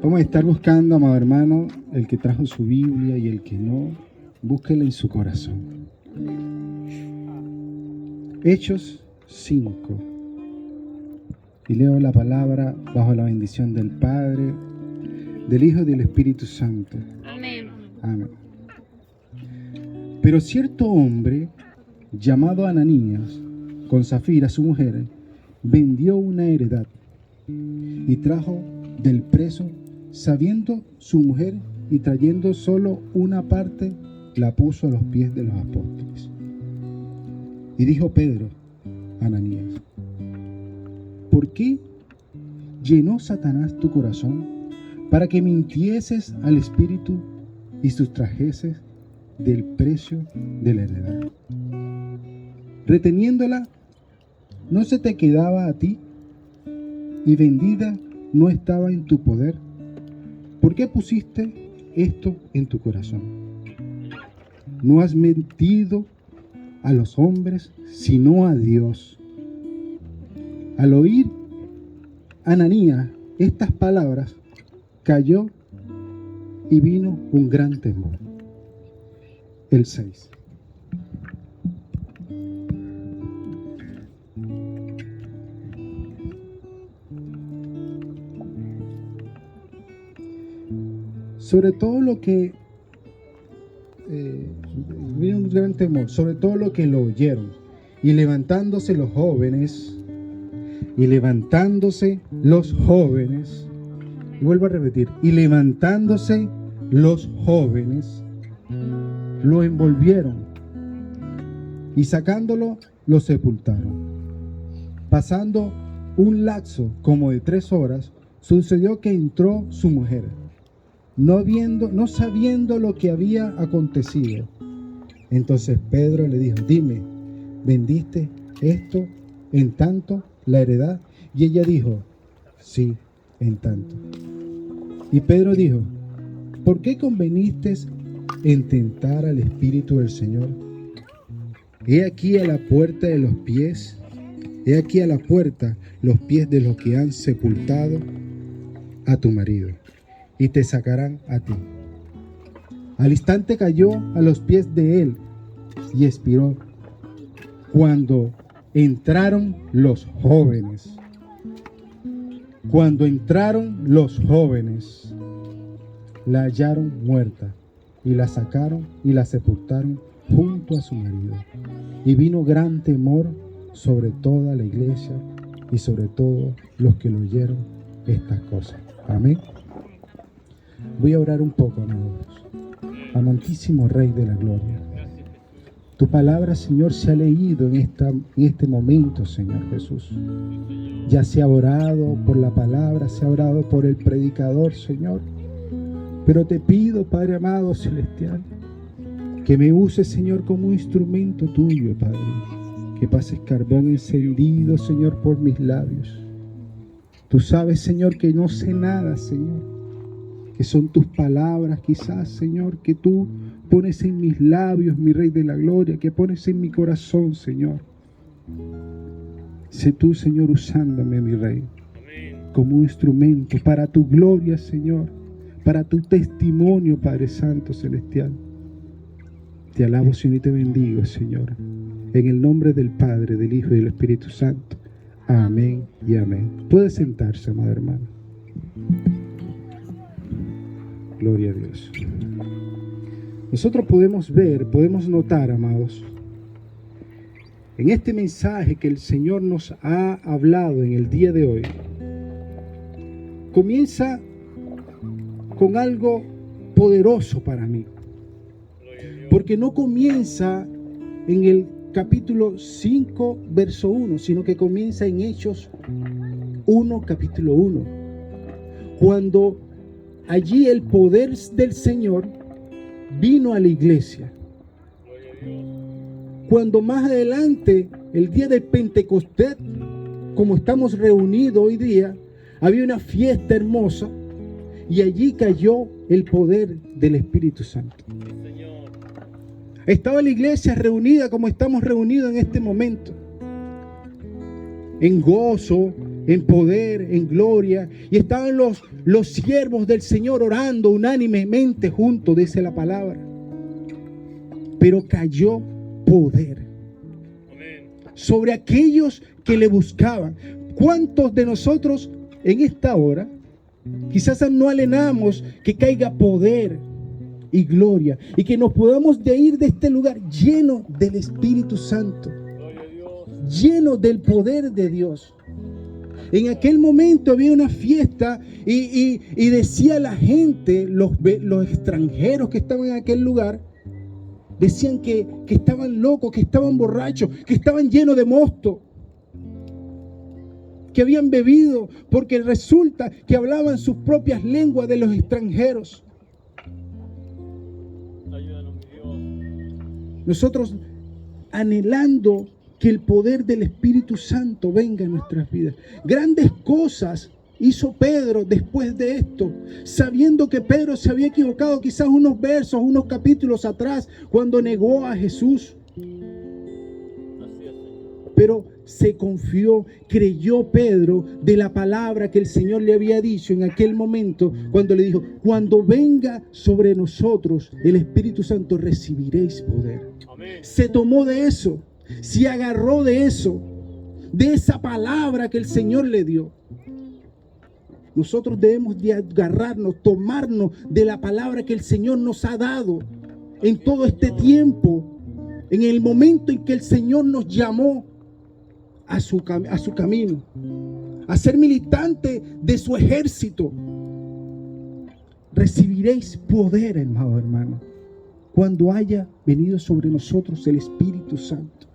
Vamos a estar buscando, amado hermano, el que trajo su Biblia y el que no, búsquela en su corazón. Hechos 5. Y leo la palabra bajo la bendición del Padre, del Hijo y del Espíritu Santo. Amén. Amén. Pero cierto hombre, llamado Ananías, con Zafira su mujer, vendió una heredad y trajo del preso, sabiendo su mujer y trayendo solo una parte, la puso a los pies de los apóstoles. Y dijo Pedro a Ananías: ¿por qué llenó Satanás tu corazón para que mintieses al Espíritu y sustrajeses del precio de la heredad? Reteniéndola, ¿no se te quedaba a ti? Y vendida no estaba en tu poder. ¿Por qué pusiste esto en tu corazón? No has mentido a los hombres, sino a Dios. Al oír Ananías estas palabras, cayó y vino un gran temor. El 6. Sobre todo lo que vino un gran temor, sobre todo lo que lo oyeron, y levantándose los jóvenes, y vuelvo a repetir, y levantándose los jóvenes, lo envolvieron, y sacándolo, lo sepultaron. Pasando un lapso como de 3 horas, sucedió que entró su mujer, no sabiendo lo que había acontecido. Entonces Pedro le dijo: dime, ¿vendiste esto en tanto la heredad? Y ella dijo: sí, en tanto. Y Pedro dijo: ¿por qué conveniste en tentar al Espíritu del Señor? He aquí a la puerta los pies de los que han sepultado a tu marido, y te sacarán a ti. Al instante cayó a los pies de él y expiró. Cuando entraron los jóvenes, la hallaron muerta, y la sacaron y la sepultaron junto a su marido. Y vino gran temor sobre toda la iglesia y sobre todos los que lo oyeron estas cosas. Amén. Voy a orar un poco, amados. Amantísimo Rey de la Gloria, tu palabra, Señor, se ha leído en este momento, Señor Jesús. Ya se ha orado por la palabra, se ha orado por el predicador, Señor. Pero te pido, Padre amado celestial, que me uses, Señor, como un instrumento tuyo, Padre. Que pases carbón encendido, Señor, por mis labios. Tú sabes, Señor, que no sé nada, Señor. Que son tus palabras, quizás, Señor, que tú pones en mis labios, mi Rey de la Gloria, que pones en mi corazón, Señor. Sé tú, Señor, usándome, mi Rey, como un instrumento para tu gloria, Señor, para tu testimonio, Padre Santo Celestial. Te alabo, Señor, y te bendigo, Señor, en el nombre del Padre, del Hijo y del Espíritu Santo. Amén y amén. Puede sentarse, amado hermano. Gloria a Dios. Nosotros podemos notar, amados, en este mensaje que el Señor nos ha hablado en el día de hoy, comienza con algo poderoso para mí. Porque no comienza en el capítulo 5, verso 1, sino que comienza en Hechos 1, capítulo 1. Cuando allí el poder del Señor vino a la iglesia. Cuando más adelante, el día del Pentecostés, como estamos reunidos hoy día, había una fiesta hermosa y allí cayó el poder del Espíritu Santo. Estaba la iglesia reunida como estamos reunidos en este momento, en gozo, en poder, en gloria. Y estaban los siervos del Señor orando unánimemente juntos, dice la palabra. Pero cayó poder sobre aquellos que le buscaban. ¿Cuántos de nosotros en esta hora quizás no anhelamos que caiga poder y gloria y que nos podamos de ir de este lugar lleno del Espíritu Santo, lleno del poder de Dios? En aquel momento había una fiesta y decía la gente, los extranjeros que estaban en aquel lugar, decían que estaban locos, que estaban borrachos, que estaban llenos de mosto, que habían bebido, porque resulta que hablaban sus propias lenguas de los extranjeros. Ayúdanos, mi Dios. Nosotros anhelando que el poder del Espíritu Santo venga en nuestras vidas. Grandes cosas hizo Pedro después de esto, sabiendo que Pedro se había equivocado quizás unos versos, unos capítulos atrás, cuando negó a Jesús. Pero se confió, creyó Pedro de la palabra que el Señor le había dicho en aquel momento, cuando le dijo: cuando venga sobre nosotros el Espíritu Santo, recibiréis poder. Amén. Se tomó de eso, se agarró de eso, de esa palabra que el Señor le dio. Nosotros debemos de agarrarnos, tomarnos de la palabra que el Señor nos ha dado en todo este tiempo, en el momento en que el Señor nos llamó a su camino, a ser militante de su ejército. Recibiréis poder, amado hermano, cuando haya venido sobre nosotros el Espíritu Santo.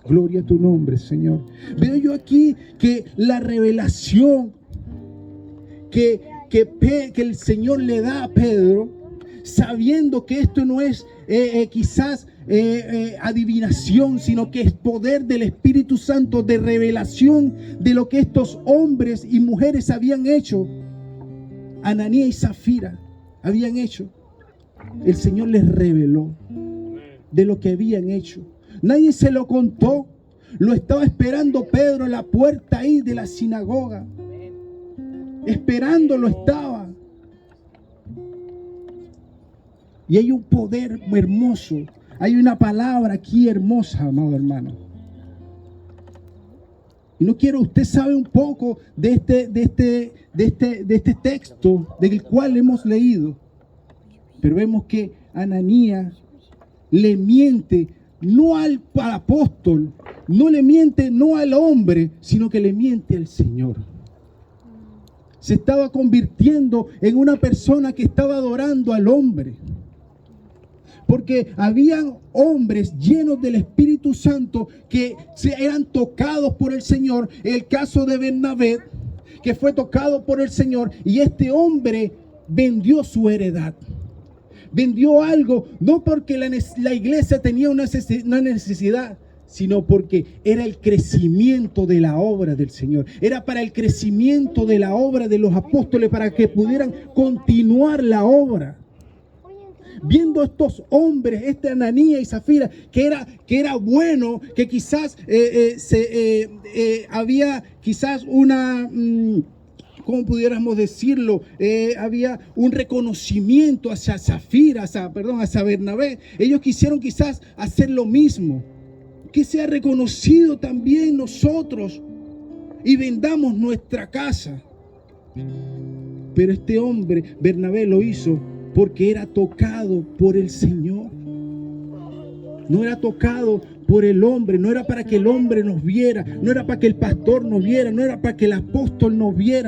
Gloria a tu nombre, Señor. Veo yo aquí que la revelación que el Señor le da a Pedro, sabiendo que esto no es quizás adivinación, sino que es poder del Espíritu Santo, de revelación de lo que estos hombres y mujeres habían hecho. Ananías y Zafira habían hecho. El Señor les reveló de lo que habían hecho. Nadie se lo contó. Lo estaba esperando Pedro en la puerta ahí de la sinagoga. Esperándolo estaba. Y hay un poder hermoso. Hay una palabra aquí hermosa, amado hermano. Y no quiero, usted sabe un poco de este texto del cual hemos leído. Pero vemos que Ananías le miente no al apóstol, no le miente no al hombre, sino que le miente al Señor. Se estaba convirtiendo en una persona que estaba adorando al hombre. Porque habían hombres llenos del Espíritu Santo que eran tocados por el Señor. El caso de Bernabé, que fue tocado por el Señor, y este hombre vendió su heredad. Vendió algo, no porque la iglesia tenía una necesidad, sino porque era el crecimiento de la obra del Señor. Era para el crecimiento de la obra de los apóstoles, para que pudieran continuar la obra. Viendo estos hombres, este Ananías y Zafira, que era bueno, que quizás había quizás una... ¿cómo pudiéramos decirlo? Había un reconocimiento hacia Zafira, hacia Bernabé. Ellos quisieron quizás hacer lo mismo. Que sea reconocido también nosotros y vendamos nuestra casa. Pero este hombre, Bernabé, lo hizo porque era tocado por el Señor. No era tocado por el hombre, no era para que el hombre nos viera, no era para que el pastor nos viera, no era para que el apóstol nos viera.